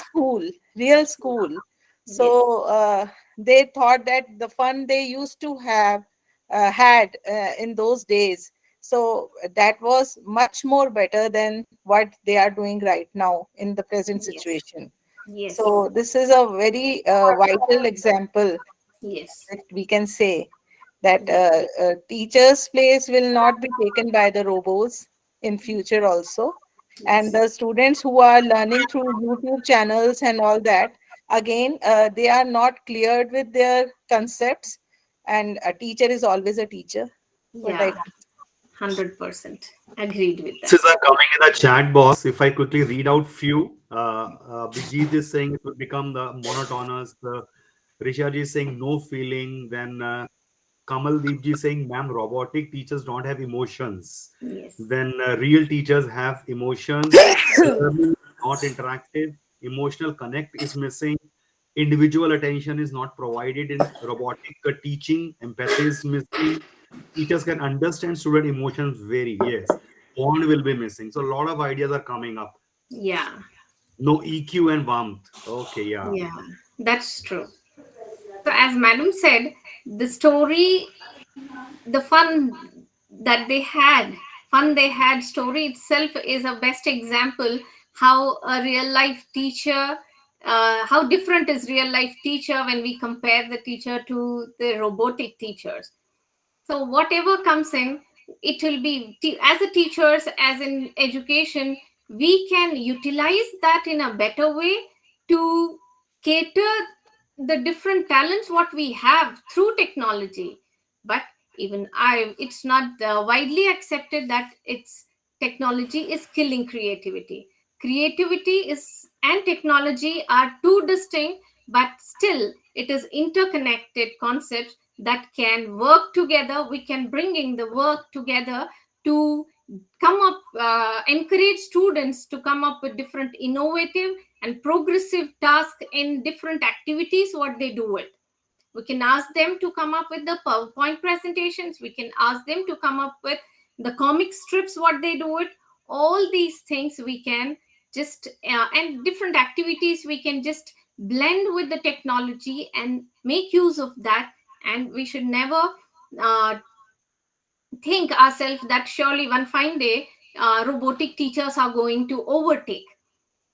real school. So they thought that the fun they used to have had in those days, so that was much more better than what they are doing right now in the present Yes. situation. Yes. So this is a very vital example Yes. that we can say, that teachers' place will not be taken by the robots in future also. And the students who are learning through YouTube channels and all that, again, they are not cleared with their concepts. And a teacher is always a teacher. What I Yeah. 100% agreed with that. Messages are coming in the chat box. If I quickly read out few, Bijit is saying it will become the monotonous. Rishaji is saying no feeling. Then Kamal Deepji saying, ma'am, robotic teachers don't have emotions. Yes. Then real teachers have emotions. Learning is not interactive. Emotional connect is missing. Individual attention is not provided in robotic teaching. Empathy is missing. Teachers can understand student emotions very, yes. Bond will be missing. So a lot of ideas are coming up. Yeah. No EQ and warmth. Okay, yeah. Yeah. That's true. So, as Madam said, the story, the fun they had story itself is a best example how a real life teacher, how different is real life teacher when we compare the teacher to the robotic teachers. So whatever comes in, it will be, as a teachers, as in education, we can utilize that in a better way to cater the different talents what we have through technology. But even it's not widely accepted that it's technology is killing creativity. Creativity is and technology are two distinct, but still it is interconnected concepts that can work together. We can bring in the work together to come up, encourage students to come up with different innovative and progressive tasks in different activities what they do it. We can ask them to come up with the PowerPoint presentations. We can ask them to come up with the comic strips what they do it. All these things we can just and different activities we can just blend with the technology and make use of that. And we should never uh, think ourselves that surely one fine day robotic teachers are going to overtake.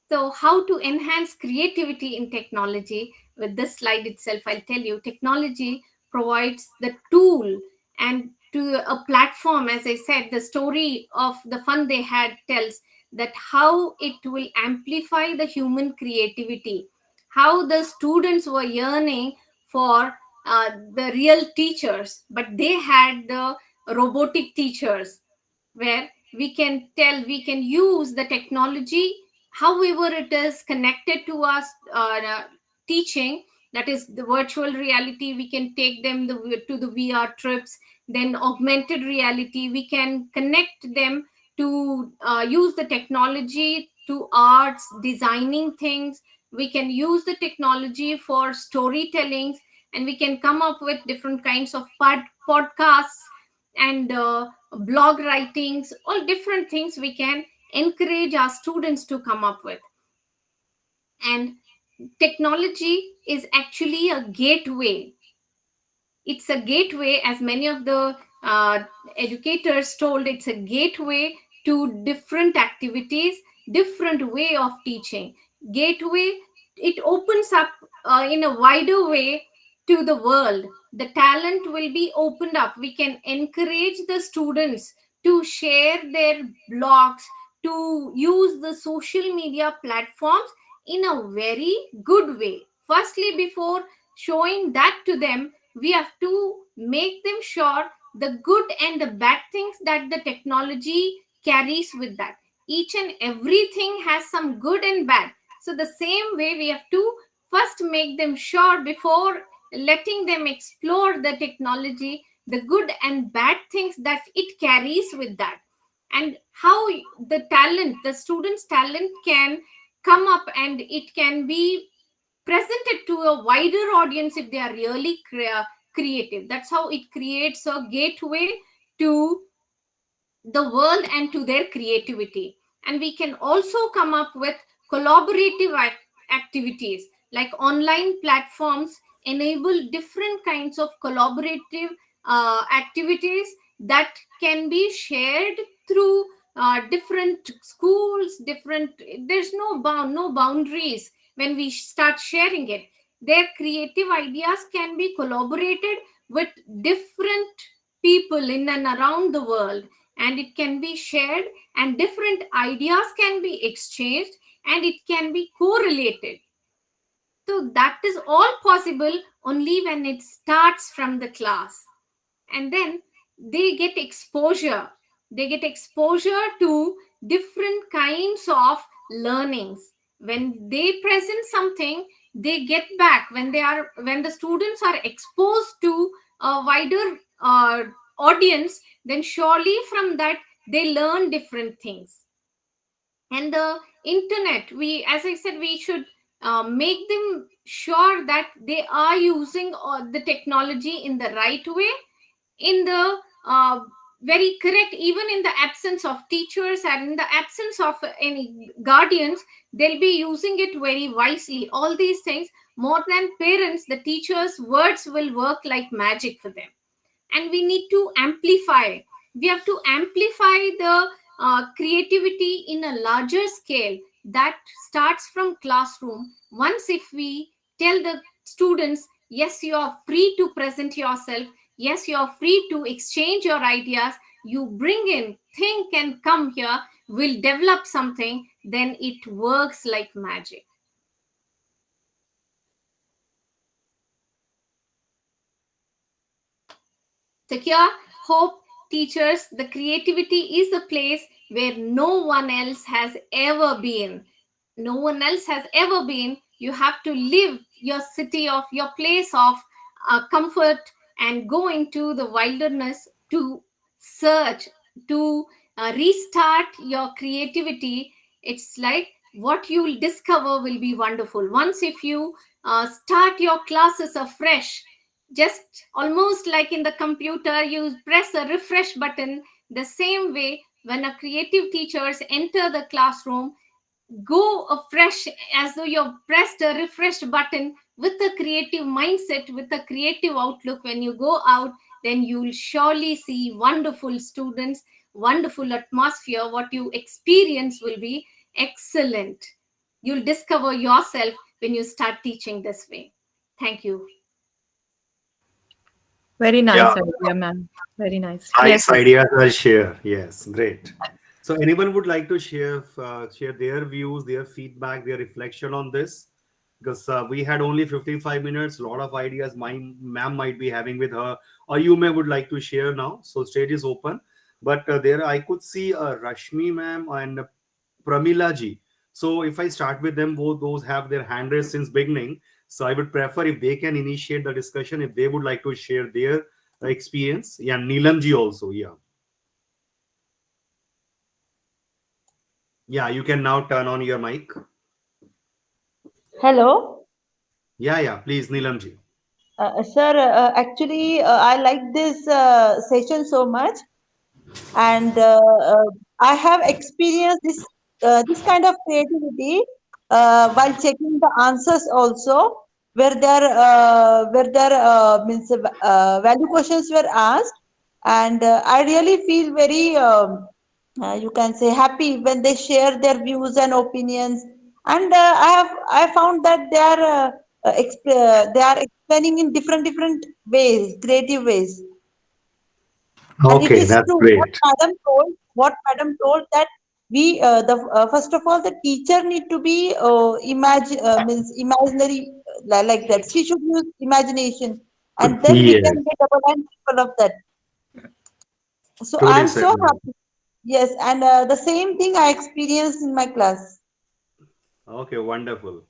So, how to enhance creativity in technology? With this slide itself, I'll tell you, technology provides the tool and to a platform. As I said, the story of the fun they had tells that how it will amplify the human creativity, how the students were yearning for the real teachers, but they had the robotic teachers, where we can tell, we can use the technology, however it is connected to us teaching. That is the virtual reality, we can take them to the VR trips. Then augmented reality, we can connect them to use the technology to arts, designing things. We can use the technology for storytelling, and we can come up with different kinds of podcasts and blog writings, all different things we can encourage our students to come up with. And technology is actually a gateway. It's a gateway, as many of the educators told, it's a gateway to different activities, different way of teaching. Gateway, it opens up in a wider way to the world. The talent will be opened up. We can encourage the students to share their blogs, to use the social media platforms in a very good way. Firstly, before showing that to them, we have to make them sure the good and the bad things that the technology carries with that. Each and everything has some good and bad. So the same way, we have to first make them sure, before letting them explore the technology, the good and bad things that it carries with that, and how the talent, the students talent, can come up and it can be presented to a wider audience if they are really creative. That's how it creates a gateway to the world and to their creativity. And we can also come up with collaborative activities, like online platforms enable different kinds of collaborative activities that can be shared through different schools, different, there's no boundaries when we start sharing it. Their creative ideas can be collaborated with different people in and around the world, and it can be shared, and different ideas can be exchanged, and it can be correlated. So that is all possible only when it starts from the class. And then they get exposure. They get exposure to different kinds of learnings. When they present something, they get back. When the students are exposed to a wider audience, then surely from that they learn different things. And the internet, we, as I said, we should make them sure that they are using the technology in the right way, in the very correct, even in the absence of teachers and in the absence of any guardians, they'll be using it very wisely. All these things, more than parents, the teachers' words will work like magic for them. And we need to amplify. We have to amplify the creativity in a larger scale. That starts from classroom. Once if we tell the students, yes, you are free to present yourself, yes, you are free to exchange your ideas, you bring in, think and come here, we'll develop something, then it works like magic. So here, hope teachers, the creativity is a place where no one else has ever been. No one else has ever been. You have to leave your city of your place of comfort and go into the wilderness to search, to restart your creativity. It's like what you will discover will be wonderful. Once if you start your classes afresh, just almost like in the computer, you press a refresh button. The same way, when a creative teachers enter the classroom, go afresh as though you've pressed a refresh button with a creative mindset, with a creative outlook. When you go out, then you'll surely see wonderful students, wonderful atmosphere. What you experience will be excellent. You'll discover yourself when you start teaching this way. Thank you. Very nice Yeah. idea, ma'am. Very nice. Nice ideas are shared. Yes, great. So anyone would like to share their views, their feedback, their reflection on this? Because we had only 55 minutes. A lot of ideas my ma'am might be having with her, or you may would like to share now. So stage is open. but there I could see Rashmi ma'am and Pramila ji. So if I start with them, both those have their hand raised since beginning. So I would prefer if they can initiate the discussion, if they would like to share their experience. Yeah, Neelam ji also. Yeah. Yeah, you can now turn on your mic. Hello, Yeah, please, Neelam ji. sir. Actually, I like this session so much, and I have experienced this kind of creativity while checking the answers also, where there means value questions were asked, and I really feel very you can say happy when they share their views and opinions, and I found that they are explaining in different ways, creative ways. And it Okay, is that's true great. what madam told that we the first of all the teacher need to be means imaginary like that. She should use imagination, and then we Yes, can get double and triple of that. So truly I'm said, so ma'am. happy. Yes, and the same thing I experienced in my class. Okay, wonderful.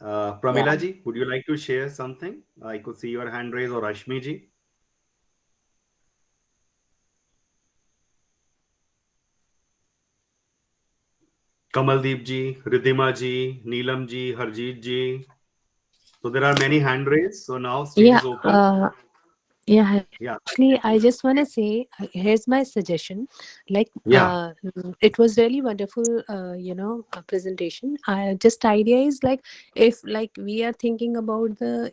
Yeah. Pramila ji, would you like to share something? I could see your hand raised, or Rashmi ji. Kamaldeep ji, Ridhima ji, Neelam ji, Harjeet ji. So there are many hand raised. So now stage Yeah, is open. yeah. Yeah, Actually, I just want to say, here's my suggestion. Like, yeah. it was really wonderful, presentation. Just idea is like, if like we are thinking about the,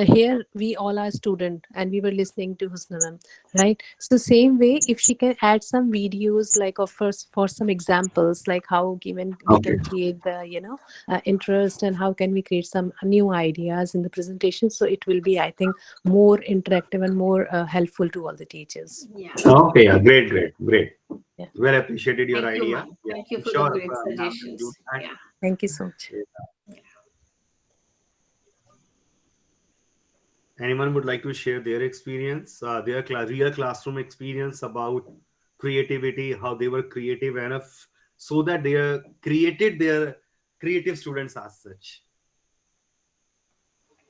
here we all are student and we were listening to Husna ma'am, right? So same way, if she can add some videos like of first for some examples, like how given we Okay. can create the, interest, and how can we create some new ideas in the presentation. So it will be, I think, more interactive and more helpful to all the teachers. Yeah. Okay, yeah, great. Yeah. Well appreciated your Thank you, idea. ma'am. Yeah, Thank you I'm for the sure great ma'am will do suggestions. that. Yeah. Thank you so much. Anyone would like to share their experience, their real classroom experience about creativity, how they were creative enough so that they created their creative students as such.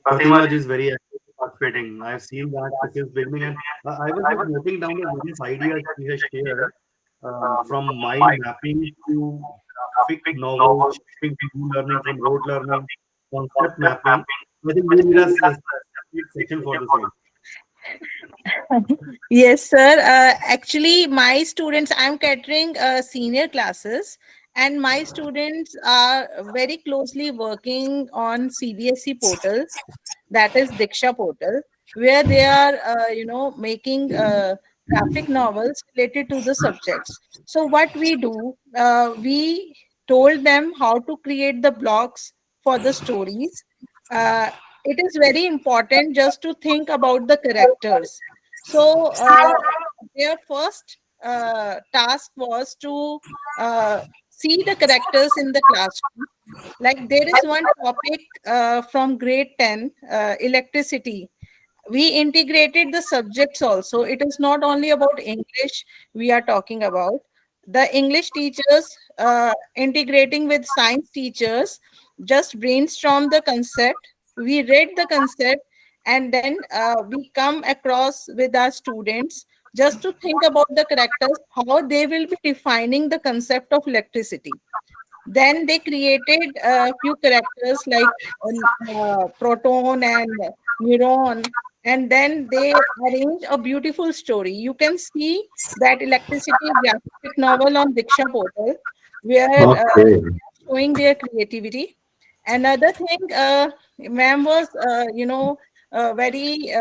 Fatima ji is very participating. I've seen that since beginning, and I was just noting down the various ideas she has shared, from mind mapping to graphic novel, shifting to learning from rote learning, concept mapping. I think we need a separate section for the same. Yes, sir. Actually, my students, I'm catering senior classes, and my students are very closely working on CBSE portal, that is Diksha portal, where they are, making graphic novels related to the subjects. So what we do, we told them how to create the blocks for the stories. Uh, it is very important just to think about the characters. So their first task was to see the characters in the classroom. Like there is one topic from grade 10, electricity. We integrated the subjects also. It is not only about English we are talking about. The English teachers integrating with science teachers just brainstorm the concept. We read the concept, and then we come across with our students just to think about the characters, how they will be defining the concept of electricity. Then they created a few characters like proton and neuron, and then they arrange a beautiful story. You can see that electricity graphic novel on Diksha portal, where Okay. showing their creativity. Another thing, ma'am was, very.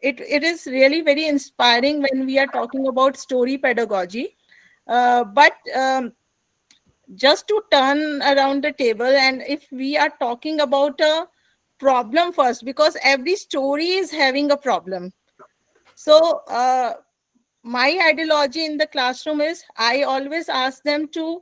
It is really very inspiring when we are talking about story pedagogy. But just to turn around the table, and if we are talking about a problem first, because every story is having a problem. So my ideology in the classroom is I always ask them to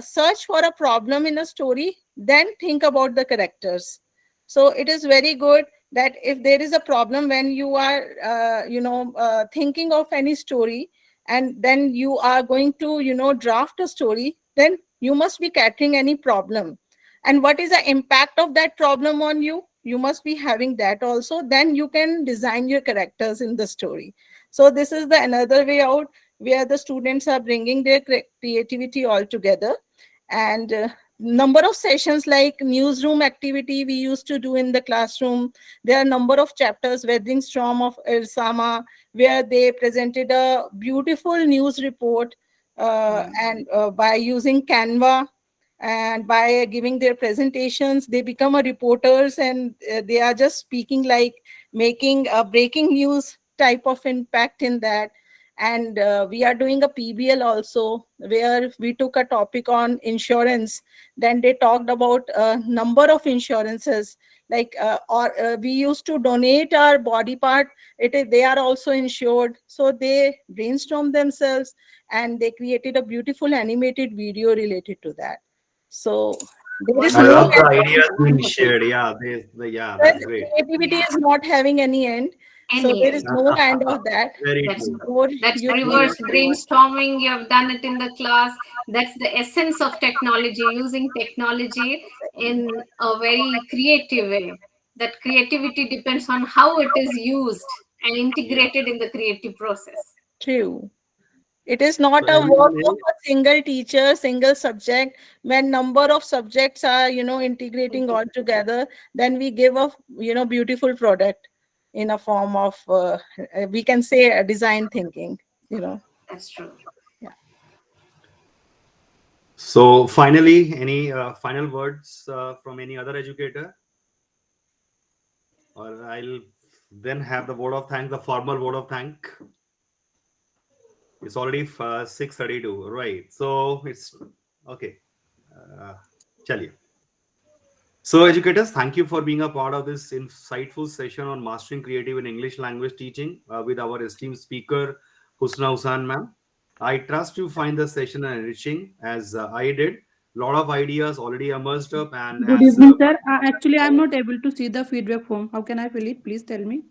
search for a problem in a story, then think about the characters. So it is very good that if there is a problem when you are thinking of any story, and then you are going to, draft a story, then you must be catering any problem. And what is the impact of that problem on you? You must be having that also. Then you can design your characters in the story. So this is the another way out where the students are bringing their creativity all together. And number of sessions like newsroom activity we used to do in the classroom. There are number of chapters, Weathering Storm of Elsama, where they presented a beautiful news report, and by using Canva, and by giving their presentations, they become a reporters, and they are just speaking, like making a breaking news type of impact in that. And we are doing a PBL also, where we took a topic on insurance. Then they talked about a number of insurances, like we used to donate our body part, they are also insured. So they brainstormed themselves, and they created a beautiful animated video related to that. So there is I no love the end. ideas being shared. Yeah, that's great. Creativity is not having any end. So there is no end of that. Very That's true. More That's you reverse brainstorming. You have done it in the class. That's the essence of technology, using technology in a very creative way. That creativity depends on how it is used and integrated in the creative process. true. It is not So a work anyone of a single teacher, single subject. When number of subjects are, integrating all together, then we give a, beautiful product in a form of, we can say, a design thinking, That's true. So finally, any final words from any other educator? Or I'll then have the word of thanks, the formal word of thank. It's already 6:32, right? So it's okay. Chaliye. So educators, thank you for being a part of this insightful session on mastering creative in English language teaching with our esteemed speaker, Husna Hussain ma'am. I trust you find the session enriching as I did. A lot of ideas already emerged up, and Good as evening, sir. Actually, I'm not able to see the feedback form. How can I fill it? Please tell me.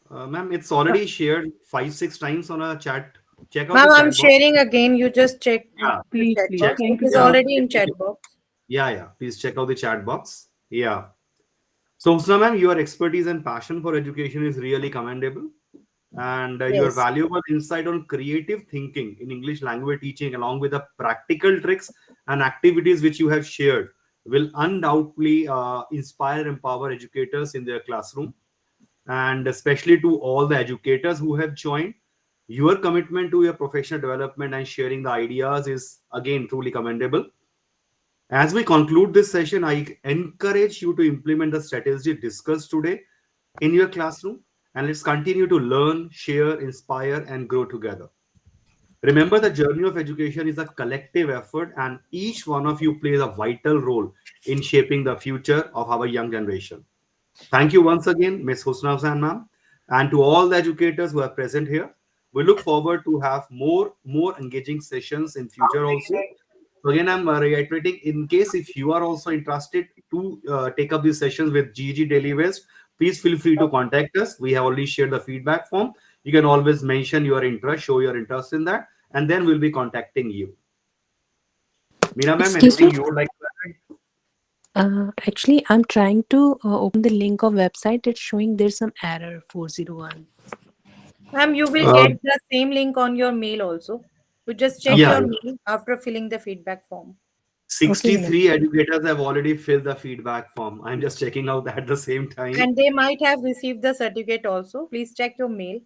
ma'am, it's already shared 5-6 times on a chat. Check out Ma'am, the I'm chat box. sharing again. You just check Yeah, the Please, chat please. box. Thank It you is so much. already in chat box. yeah. Please check out the chat box. Yeah. So, Husna ma'am, your expertise and passion for education is really commendable. And your Yes. valuable insight on creative thinking in English language teaching, along with the practical tricks and activities which you have shared, will undoubtedly inspire and empower educators in their classroom. And especially to all the educators who have joined, your commitment to your professional development and sharing the ideas is again truly commendable. As we conclude this session, I encourage you to implement the strategy discussed today in your classroom, and let's continue to learn, share, inspire, and grow together. Remember, the journey of education is a collective effort, and each one of you plays a vital role in shaping the future of our young generation. Thank you once again, Ms. Husna Hussain ma'am, and to all the educators who are present here. We look forward to have more engaging sessions in future also. So again, I'm reiterating, in case if you are also interested to take up these sessions with GG Daily West, please feel free to contact us. We have already shared the feedback form. You can always mention your interest, show your interest in that, and then we'll be contacting you. Meena ma'am, Excuse anything me? you would like to add? Actually, I'm trying to open the link of website. It's showing there's some error 401. Ma'am, you will Uh, get the same link on your mail also. You just check yeah, your mail after filling the feedback form. Okay, madam. 63 educators have already filled the feedback form. I'm just checking out at the same time. And they might have received the certificate also. Please check your mail.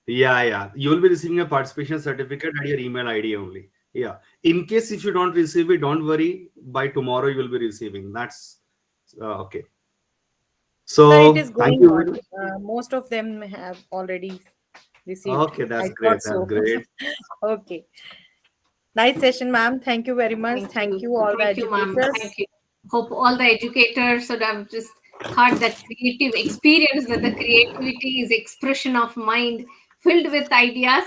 Yeah. You will be receiving a participation certificate at your email ID only. Yeah. In case if you don't receive it, don't worry. By tomorrow, you will be receiving. That's okay. Sir, it So is thank going you very on. much. Most of them have already received. Okay, that's I great. thought That's so. great. Okay. Nice session, ma'am. Thank you very much. Thank Thank you, all the Thank you, ma'am. educators. Thank you. Hope all the educators would have just thought that creative experience, that the creativity is expression of mind filled with ideas,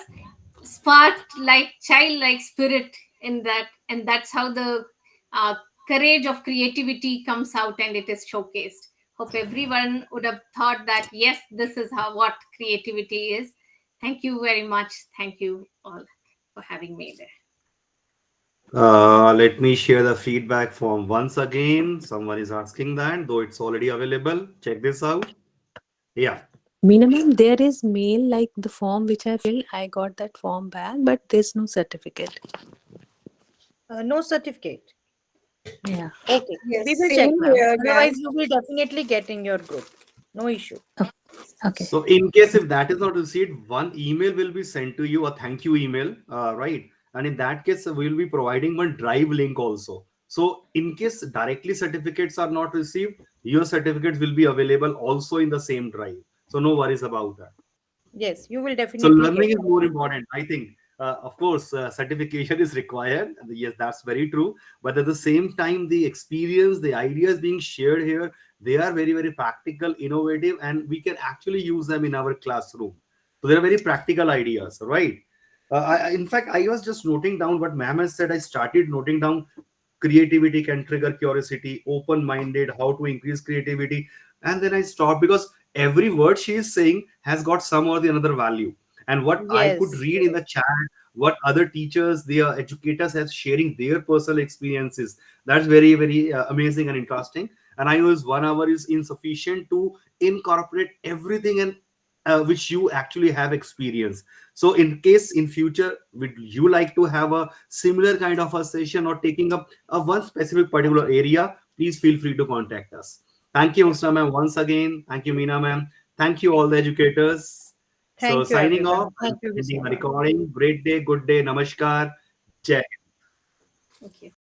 sparked like childlike spirit in that, and that's how the uh, courage of creativity comes out and it is showcased. Hope everyone would have thought that yes, this is how what creativity is. Thank you very much. Thank you all for having me there. Let me share the feedback form once again. Someone is asking that, though it's already available. Check this out. Yeah. Meena ma'am, there is mail like the form which I filled. I got that form back, but there's no certificate. No certificate. Yeah. Okay, Yes, we will check, same ma'am. here, Otherwise, guys. you will definitely get in your group. No issue. Okay. So in case if that is not received, one email will be sent to you, a thank you email, right? And in that case, we will be providing one drive link also. So in case directly certificates are not received, your certificates will be available also in the same drive. So no worries about that. Yes, you will So definitely get learning is it. more important, I think. Of course, certification is required. Yes, that's very true. But at the same time, the experience, the ideas being shared here, they are very, very practical, innovative, and we can actually use them in our classroom. So they're very practical ideas, right? In fact, I was just noting down what ma'am has said. I started noting down creativity can trigger curiosity, open-minded, how to increase creativity, and then I stopped because every word she is saying has got some or the another value. And what I could Yes. read in the chat, what other teachers, their educators have sharing their personal experiences, that's very, very amazing and interesting. And I know 1 hour is insufficient to incorporate everything and which you actually have experience. So in case in future would you like to have a similar kind of a session or taking up a one specific particular area, please feel free to contact us. Thank you, Husna ma'am, once again. Thank you, Meena ma'am. Thank you, all the educators. So Thank you, signing off, everyone. I'm Thank you, ending Husna the ma'am. recording. Great day, good day, namaskar. Jai. Thank you.